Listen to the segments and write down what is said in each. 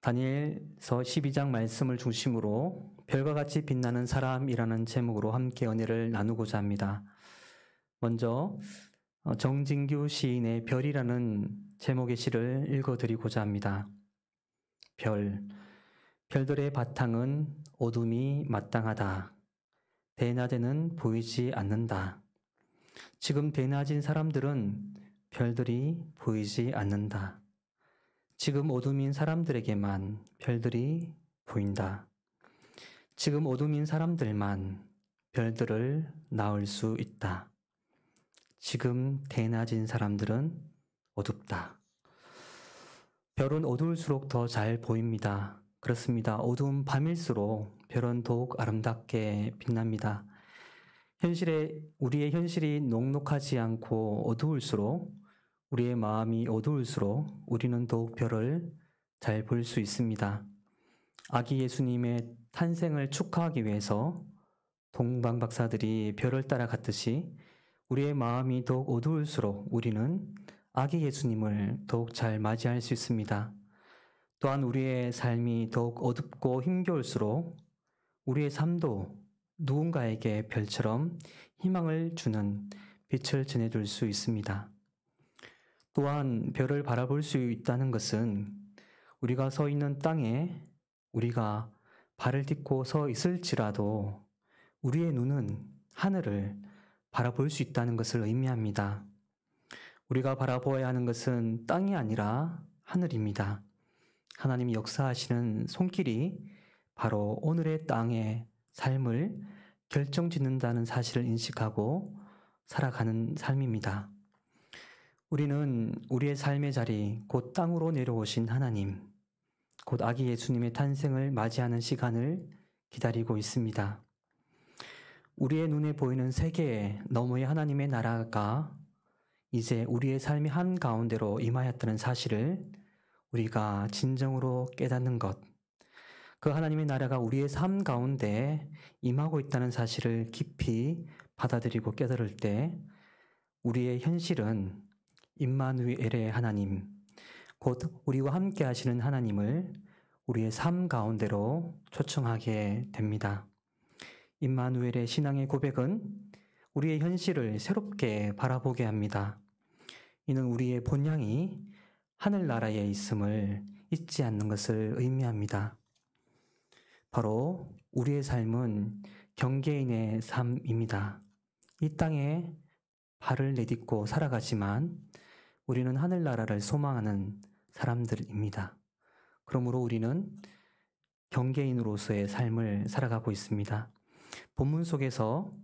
다니엘서 12장 말씀을 중심으로 별과 같이 빛나는 사람이라는 제목으로 함께 은혜를 나누고자 합니다. 먼저 정진규 시인의 별이라는 제목의 시를 읽어드리고자 합니다. 별들의 바탕은 어둠이 마땅하다. 대낮에는 보이지 않는다. 지금 대낮인 사람들은 별들이 보이지 않는다. 지금 어둠인 사람들에게만 별들이 보인다. 지금 어둠인 사람들만 별들을 낳을 수 있다. 지금 대낮인 사람들은 어둡다. 별은 어두울수록 더 잘 보입니다. 그렇습니다. 어두운 밤일수록 별은 더욱 아름답게 빛납니다. 우리의 현실이 녹록하지 않고 어두울수록, 우리의 마음이 어두울수록 우리는 더욱 별을 잘 볼 수 있습니다. 아기 예수님의 탄생을 축하하기 위해서 동방 박사들이 별을 따라갔듯이 우리의 마음이 더욱 어두울수록 우리는 아기 예수님을 더욱 잘 맞이할 수 있습니다. 또한 우리의 삶이 더욱 어둡고 힘겨울수록 우리의 삶도 누군가에게 별처럼 희망을 주는 빛을 전해줄 수 있습니다. 또한 별을 바라볼 수 있다는 것은 우리가 서 있는 땅에 우리가 발을 딛고 서 있을지라도 우리의 눈은 하늘을 바라볼 수 있다는 것을 의미합니다. 우리가 바라보아야 하는 것은 땅이 아니라 하늘입니다. 하나님이 역사하시는 손길이 바로 오늘의 땅의 삶을 결정짓는다는 사실을 인식하고 살아가는 삶입니다. 우리는 우리의 삶의 자리, 곧 땅으로 내려오신 하나님, 곧 아기 예수님의 탄생을 맞이하는 시간을 기다리고 있습니다. 우리의 눈에 보이는 세계 너머의 하나님의 나라가 이제 우리의 삶의 한가운데로 임하였다는 사실을 우리가 진정으로 깨닫는 것, 그 하나님의 나라가 우리의 삶 가운데 임하고 있다는 사실을 깊이 받아들이고 깨달을 때 우리의 현실은 임마누엘의 하나님, 곧 우리와 함께 하시는 하나님을 우리의 삶 가운데로 초청하게 됩니다. 임마누엘의 신앙의 고백은 우리의 현실을 새롭게 바라보게 합니다. 이는 우리의 본향이 하늘나라에 있음을 잊지 않는 것을 의미합니다. 바로 우리의 삶은 경계인의 삶입니다. 이 땅에 발을 내딛고 살아가지만 우리는 하늘나라를 소망하는 사람들입니다. 그러므로 우리는 경계인으로서의 삶을 살아가고 있습니다. 본문 속에서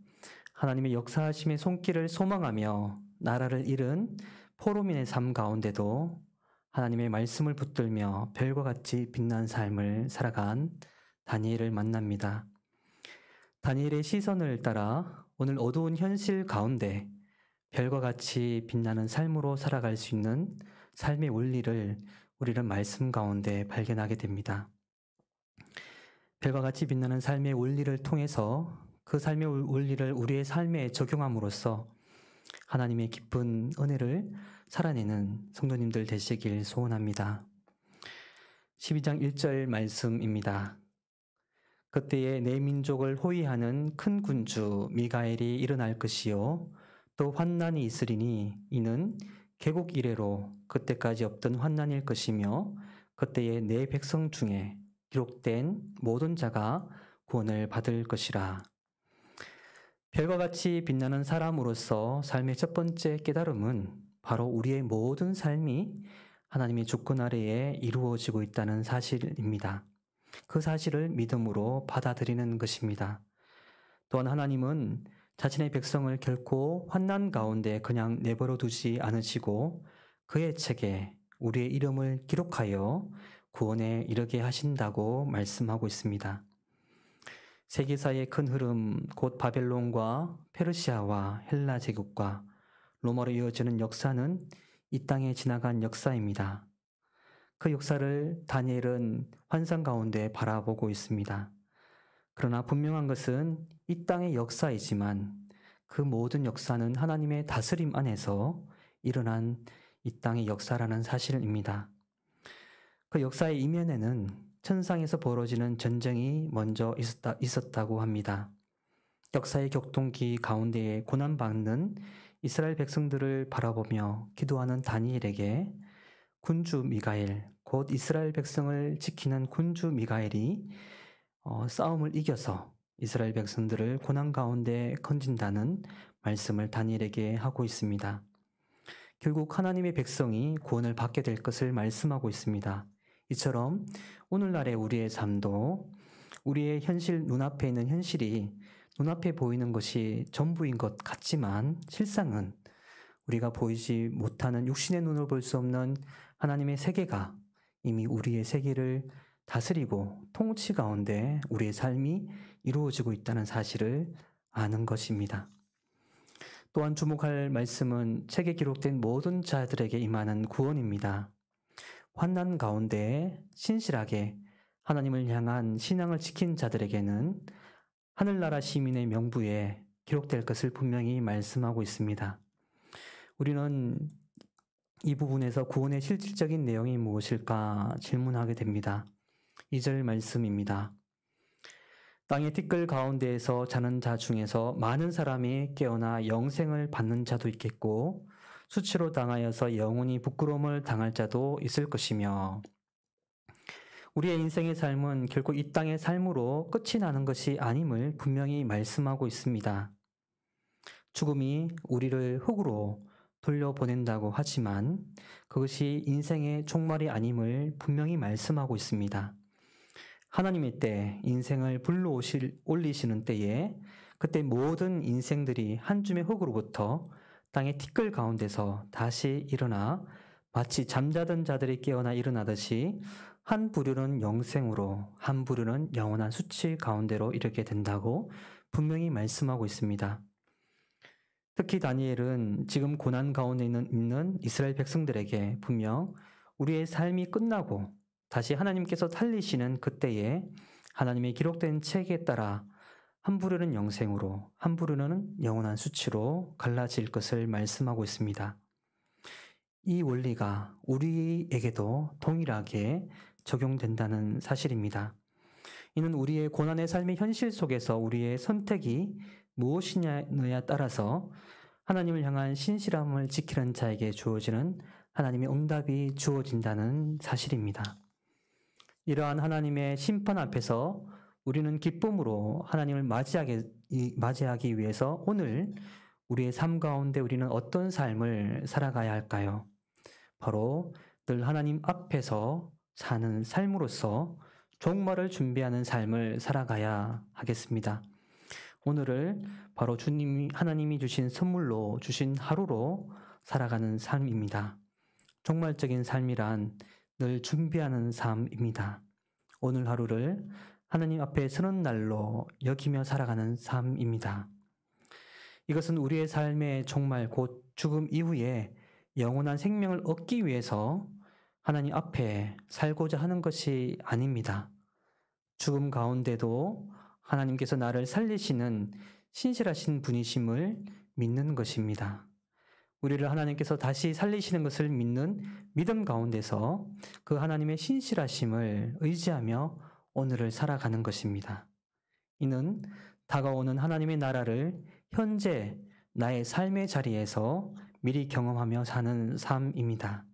하나님의 역사하심의 손길을 소망하며 나라를 잃은 포로민의 삶 가운데도 하나님의 말씀을 붙들며 별과 같이 빛난 삶을 살아간 다니엘을 만납니다. 다니엘의 시선을 따라 오늘 어두운 현실 가운데 별과 같이 빛나는 삶으로 살아갈 수 있는 삶의 원리를 우리는 말씀 가운데 발견하게 됩니다. 별과 같이 빛나는 삶의 원리를 통해서 그 삶의 원리를 우리의 삶에 적용함으로써 하나님의 기쁜 은혜를 살아내는 성도님들 되시길 소원합니다. 12장 1절 말씀입니다. 그때에 내 민족을 호위하는 큰 군주 미가엘이 일어날 것이요 또 환난이 있으리니 이는 개국 이래로 그때까지 없던 환난일 것이며 그때에 내 백성 중에 기록된 모든 자가 구원을 받을 것이라. 별과 같이 빛나는 사람으로서 삶의 첫 번째 깨달음은 바로 우리의 모든 삶이 하나님의 주권 아래에 이루어지고 있다는 사실입니다. 그 사실을 믿음으로 받아들이는 것입니다. 또한 하나님은 자신의 백성을 결코 환난 가운데 그냥 내버려 두지 않으시고 그의 책에 우리의 이름을 기록하여 구원에 이르게 하신다고 말씀하고 있습니다. 세계사의 큰 흐름, 곧 바벨론과 페르시아와 헬라 제국과 로마로 이어지는 역사는 이 땅에 지나간 역사입니다. 그 역사를 다니엘은 환상 가운데 바라보고 있습니다. 그러나 분명한 것은 이 땅의 역사이지만 그 모든 역사는 하나님의 다스림 안에서 일어난 이 땅의 역사라는 사실입니다. 그 역사의 이면에는 천상에서 벌어지는 전쟁이 먼저 있었다고 합니다. 역사의 격동기 가운데에 고난받는 이스라엘 백성들을 바라보며 기도하는 다니엘에게 군주 미가엘, 곧 이스라엘 백성을 지키는 군주 미가엘이 싸움을 이겨서 이스라엘 백성들을 고난 가운데 건진다는 말씀을 다니엘에게 하고 있습니다. 결국 하나님의 백성이 구원을 받게 될 것을 말씀하고 있습니다. 이처럼 오늘날의 우리의 삶도 우리의 현실, 눈앞에 있는 현실이 눈앞에 보이는 것이 전부인 것 같지만 실상은 우리가 보이지 못하는 육신의 눈으로 볼 수 없는 하나님의 세계가 이미 우리의 세계를 다스리고 통치 가운데 우리의 삶이 이루어지고 있다는 사실을 아는 것입니다. 또한 주목할 말씀은 책에 기록된 모든 자들에게 임하는 구원입니다. 환난 가운데 신실하게 하나님을 향한 신앙을 지킨 자들에게는 하늘나라 시민의 명부에 기록될 것을 분명히 말씀하고 있습니다. 우리는 이 부분에서 구원의 실질적인 내용이 무엇일까 질문하게 됩니다. 2절 말씀입니다. 땅의 티끌 가운데에서 자는 자 중에서 많은 사람이 깨어나 영생을 받는 자도 있겠고 수치로 당하여서 영원히 부끄러움을 당할 자도 있을 것이며, 우리의 인생의 삶은 결코 이 땅의 삶으로 끝이 나는 것이 아님을 분명히 말씀하고 있습니다. 죽음이 우리를 흙으로 돌려보낸다고 하지만 그것이 인생의 종말이 아님을 분명히 말씀하고 있습니다. 하나님의 때 인생을 불러 올리시는 때에 그때 모든 인생들이 한 줌의 흙으로부터 땅의 티끌 가운데서 다시 일어나 마치 잠자던 자들이 깨어나 일어나듯이 한 부류는 영생으로 한 부류는 영원한 수치 가운데로 이르게 된다고 분명히 말씀하고 있습니다. 특히 다니엘은 지금 고난 가운데 있는 이스라엘 백성들에게 분명 우리의 삶이 끝나고 다시 하나님께서 살리시는 그때에 하나님의 기록된 책에 따라 한 부류는 영생으로 한 부류는 영원한 수치로 갈라질 것을 말씀하고 있습니다. 이 원리가 우리에게도 동일하게 적용된다는 사실입니다. 이는 우리의 고난의 삶의 현실 속에서 우리의 선택이 무엇이냐에 따라서 하나님을 향한 신실함을 지키는 자에게 주어지는 하나님의 응답이 주어진다는 사실입니다. 이러한 하나님의 심판 앞에서 우리는 기쁨으로 하나님을 맞이하기 위해서 오늘 우리의 삶 가운데 우리는 어떤 삶을 살아가야 할까요? 바로 늘 하나님 앞에서 사는 삶으로서 종말을 준비하는 삶을 살아가야 하겠습니다. 오늘을 바로 하나님이 주신 선물로 주신 하루로 살아가는 삶입니다. 종말적인 삶이란 늘 준비하는 삶입니다. 오늘 하루를 하나님 앞에 서는 날로 여기며 살아가는 삶입니다. 이것은 우리의 삶의 종말 곧 죽음 이후에 영원한 생명을 얻기 위해서 하나님 앞에 살고자 하는 것이 아닙니다. 죽음 가운데도 하나님께서 나를 살리시는 신실하신 분이심을 믿는 것입니다. 우리를 하나님께서 다시 살리시는 것을 믿는 믿음 가운데서 그 하나님의 신실하심을 의지하며 오늘을 살아가는 것입니다. 이는 다가오는 하나님의 나라를 현재 나의 삶의 자리에서 미리 경험하며 사는 삶입니다.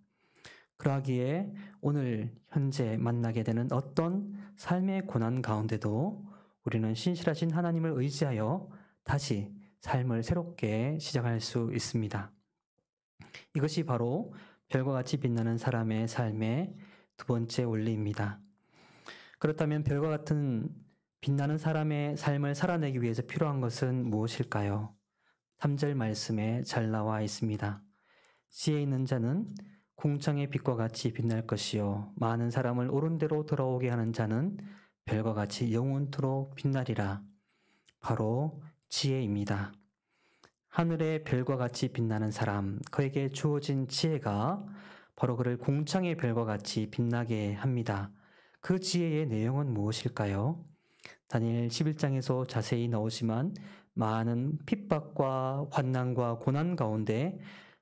그러하기에 오늘 현재 만나게 되는 어떤 삶의 고난 가운데도 우리는 신실하신 하나님을 의지하여 다시 삶을 새롭게 시작할 수 있습니다. 이것이 바로 별과 같이 빛나는 사람의 삶의 두 번째 원리입니다. 그렇다면 별과 같은 빛나는 사람의 삶을 살아내기 위해서 필요한 것은 무엇일까요? 3절 말씀에 잘 나와 있습니다. 지혜 있는 자는 궁창의 빛과 같이 빛날 것이요 많은 사람을 옳은 대로 돌아오게 하는 자는 별과 같이 영원토록 빛나리라. 바로 지혜입니다. 하늘의 별과 같이 빛나는 사람, 그에게 주어진 지혜가 바로 그를 궁창의 별과 같이 빛나게 합니다. 그 지혜의 내용은 무엇일까요? 다니엘 11장에서 자세히 나오지만 많은 핍박과 환난과 고난 가운데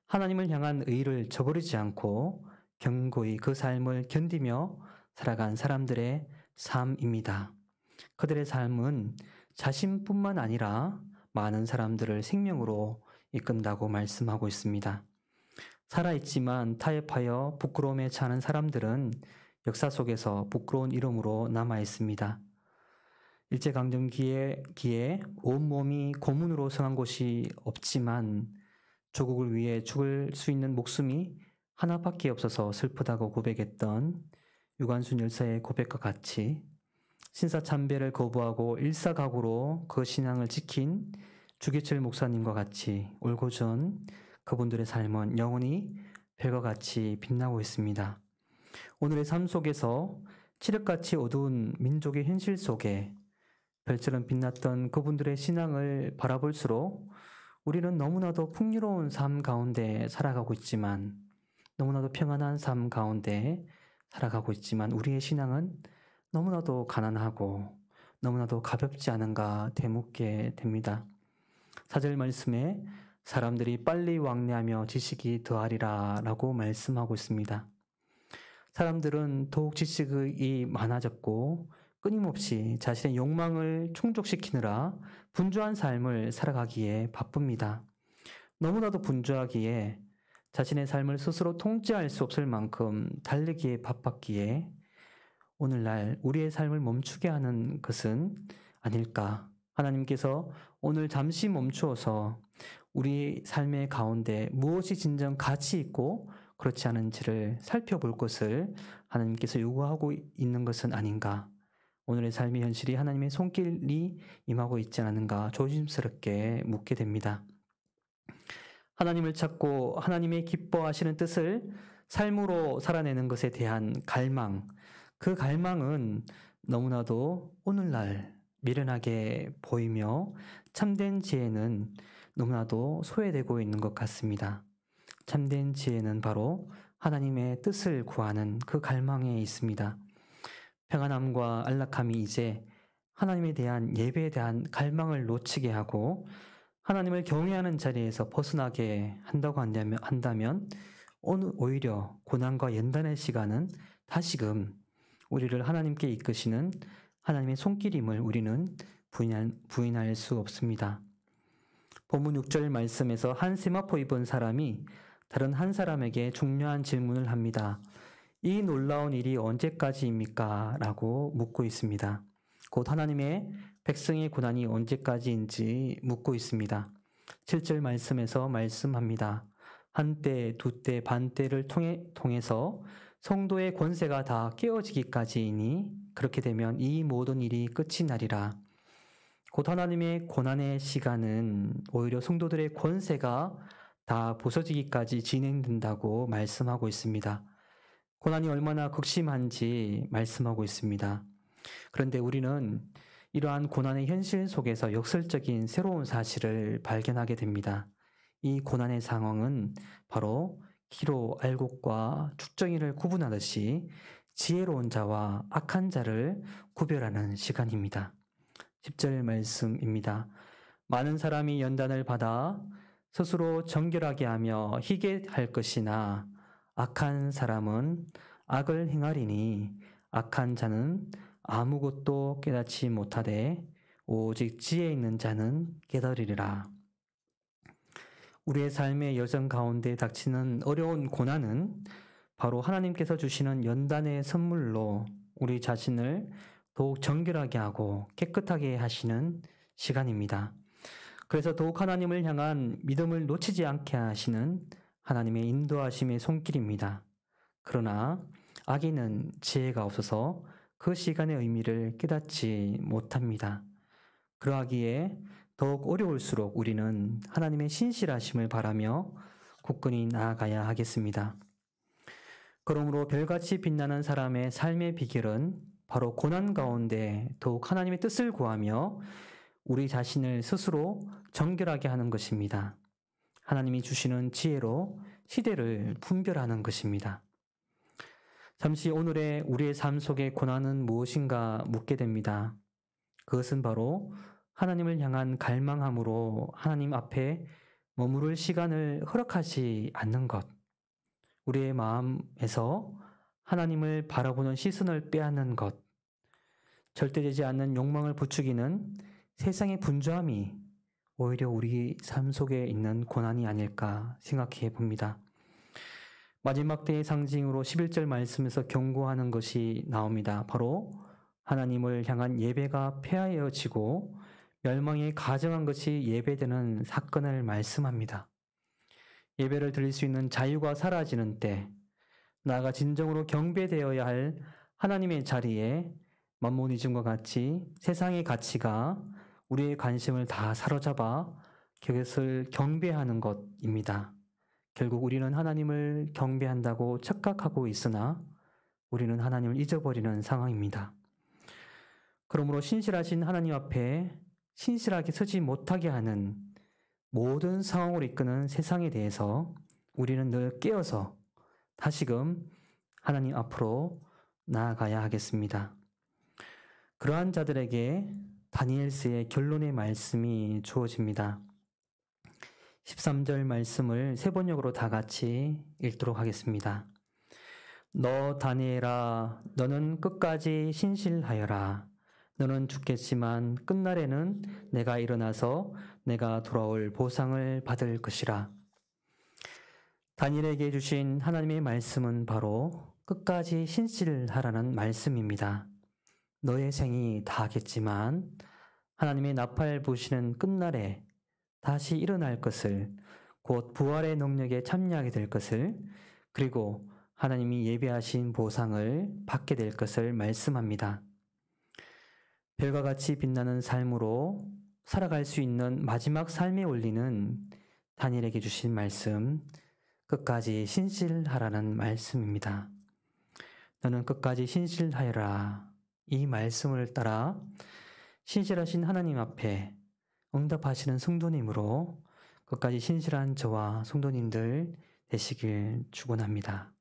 하나님을 향한 의를 저버리지 않고 견고히 그 삶을 견디며 살아간 사람들의 삶입니다. 그들의 삶은 자신뿐만 아니라 많은 사람들을 생명으로 이끈다고 말씀하고 있습니다. 살아있지만 타협하여 부끄러움에 차는 사람들은 역사 속에서 부끄러운 이름으로 남아있습니다. 일제강점기에 온몸이 고문으로 성한 곳이 없지만 조국을 위해 죽을 수 있는 목숨이 하나밖에 없어서 슬프다고 고백했던 유관순 열사의 고백과 같이 신사참배를 거부하고 일사각오로 그 신앙을 지킨 주기철 목사님과 같이 올고전 그분들의 삶은 영원히 별과 같이 빛나고 있습니다. 오늘의 삶 속에서 칠흑같이 어두운 민족의 현실 속에 별처럼 빛났던 그분들의 신앙을 바라볼수록 우리는 너무나도 풍요로운 삶 가운데 살아가고 있지만, 너무나도 평안한 삶 가운데 살아가고 있지만 우리의 신앙은 너무나도 가난하고 너무나도 가볍지 않은가 되묻게 됩니다. 4절 말씀에 사람들이 빨리 왕래하며 지식이 더하리라 라고 말씀하고 있습니다. 사람들은 더욱 지식이 많아졌고 끊임없이 자신의 욕망을 충족시키느라 분주한 삶을 살아가기에 바쁩니다. 너무나도 분주하기에 자신의 삶을 스스로 통제할 수 없을 만큼 달리기에 바빴기에 오늘날 우리의 삶을 멈추게 하는 것은 아닐까. 하나님께서 오늘 잠시 멈추어서 우리 삶의 가운데 무엇이 진정 가치 있고 그렇지 않은지를 살펴볼 것을 하나님께서 요구하고 있는 것은 아닌가. 오늘의 삶의 현실이 하나님의 손길이 임하고 있지 않은가 조심스럽게 묻게 됩니다. 하나님을 찾고 하나님의 기뻐하시는 뜻을 삶으로 살아내는 것에 대한 갈망, 그 갈망은 너무나도 오늘날 미련하게 보이며 참된 지혜는 너무나도 소외되고 있는 것 같습니다. 참된 지혜는 바로 하나님의 뜻을 구하는 그 갈망에 있습니다. 평안함과 안락함이 이제 하나님에 대한 예배에 대한 갈망을 놓치게 하고 하나님을 경외하는 자리에서 벗어나게 한다고 한다면 오히려 고난과 연단의 시간은 다시금 우리를 하나님께 이끄시는 하나님의 손길임을 우리는 부인할 수 없습니다. 본문 6절 말씀에서 한 세마포 입은 사람이 다른 한 사람에게 중요한 질문을 합니다. 이 놀라운 일이 언제까지입니까? 라고 묻고 있습니다. 곧 하나님의 백성의 고난이 언제까지인지 묻고 있습니다. 7절 말씀에서 말씀합니다. 한때, 두때, 반때를 통해서 성도의 권세가 다 깨어지기까지이니 그렇게 되면 이 모든 일이 끝이 나리라. 곧 하나님의 고난의 시간은 오히려 성도들의 권세가 다 부서지기까지 진행된다고 말씀하고 있습니다. 고난이 얼마나 극심한지 말씀하고 있습니다. 그런데 우리는 이러한 고난의 현실 속에서 역설적인 새로운 사실을 발견하게 됩니다. 이 고난의 상황은 바로 기로 알곡과 죽정이를 구분하듯이 지혜로운 자와 악한 자를 구별하는 시간입니다. 10절 말씀입니다. 많은 사람이 연단을 받아 스스로 정결하게 하며 희게 할 것이나 악한 사람은 악을 행하리니 악한 자는 아무것도 깨닫지 못하되 오직 지혜 있는 자는 깨달으리라. 우리의 삶의 여정 가운데 닥치는 어려운 고난은 바로 하나님께서 주시는 연단의 선물로 우리 자신을 더욱 정결하게 하고 깨끗하게 하시는 시간입니다. 그래서 더욱 하나님을 향한 믿음을 놓치지 않게 하시는 하나님의 인도하심의 손길입니다. 그러나 악인은 지혜가 없어서 그 시간의 의미를 깨닫지 못합니다. 그러하기에 더욱 어려울수록 우리는 하나님의 신실하심을 바라며 굳건히 나아가야 하겠습니다. 그러므로 별같이 빛나는 사람의 삶의 비결은 바로 고난 가운데 더욱 하나님의 뜻을 구하며 우리 자신을 스스로 정결하게 하는 것입니다. 하나님이 주시는 지혜로 시대를 분별하는 것입니다. 잠시 오늘의 우리의 삶 속의 고난은 무엇인가 묻게 됩니다. 그것은 바로 하나님을 향한 갈망함으로 하나님 앞에 머무를 시간을 허락하지 않는 것, 우리의 마음에서 하나님을 바라보는 시선을 빼앗는 것, 절대되지 않는 욕망을 부추기는 세상의 분주함이 오히려 우리 삶 속에 있는 고난이 아닐까 생각해 봅니다. 마지막 때의 상징으로 11절 말씀에서 경고하는 것이 나옵니다. 바로 하나님을 향한 예배가 폐하여지고 멸망이 가정한 것이 예배되는 사건을 말씀합니다. 예배를 드릴 수 있는 자유가 사라지는 때, 나아가 진정으로 경배되어야 할 하나님의 자리에 만모니즘과 같이 세상의 가치가 우리의 관심을 다 사로잡아 그것을 경배하는 것입니다. 결국 우리는 하나님을 경배한다고 착각하고 있으나 우리는 하나님을 잊어버리는 상황입니다. 그러므로 신실하신 하나님 앞에 신실하게 서지 못하게 하는 모든 상황으로 이끄는 세상에 대해서 우리는 늘 깨어서 다시금 하나님 앞으로 나아가야 하겠습니다. 그러한 자들에게 다니엘서의 결론의 말씀이 주어집니다. 13절 말씀을 세 번역으로 다 같이 읽도록 하겠습니다. 너 다니엘아, 너는 끝까지 신실하여라. 너는 죽겠지만 끝날에는 내가 일어나서 내가 돌아올 보상을 받을 것이라. 다니엘에게 주신 하나님의 말씀은 바로 끝까지 신실하라는 말씀입니다. 너의 생이 다하겠지만 하나님의 나팔 부시는 끝날에 다시 일어날 것을, 곧 부활의 능력에 참여하게 될 것을, 그리고 하나님이 예비하신 보상을 받게 될 것을 말씀합니다. 별과 같이 빛나는 삶으로 살아갈 수 있는 마지막 삶의 원리는 다니엘에게 주신 말씀, 끝까지 신실하라는 말씀입니다. 너는 끝까지 신실하여라. 이 말씀을 따라 신실하신 하나님 앞에 응답하시는 성도님으로 끝까지 신실한 저와 성도님들 되시길 축원합니다.